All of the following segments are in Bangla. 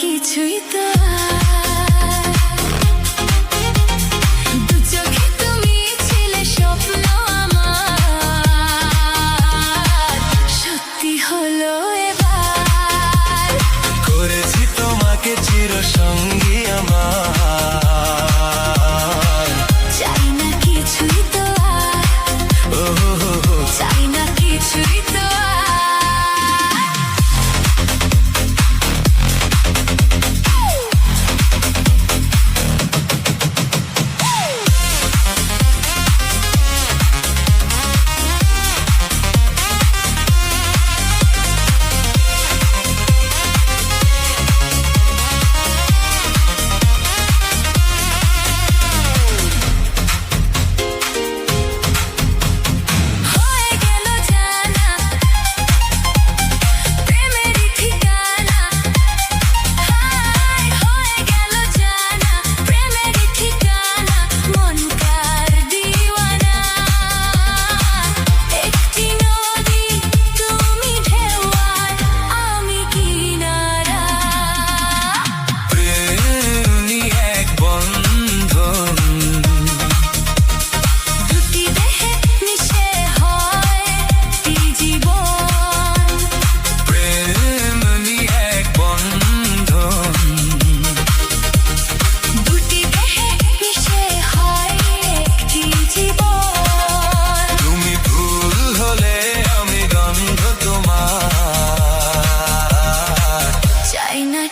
কিছুই তো দু চোখে তুমি ছিলে স্বপ্ন আমার, সত্যি হলো এবার। করেছি তোমাকে চিরসঙ্গী আমার, চাই না কিছুই তো আর, চাই না কিছুই তো আর।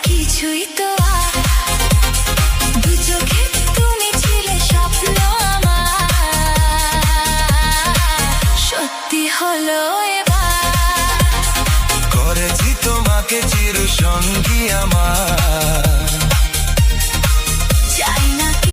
কিছুই তো আর, দু চোখে তুমি ছিলে স্বপ্ন আমার, সত্যি হলো এবার। করেছি তোমাকে চিরসঙ্গী আমার, চাই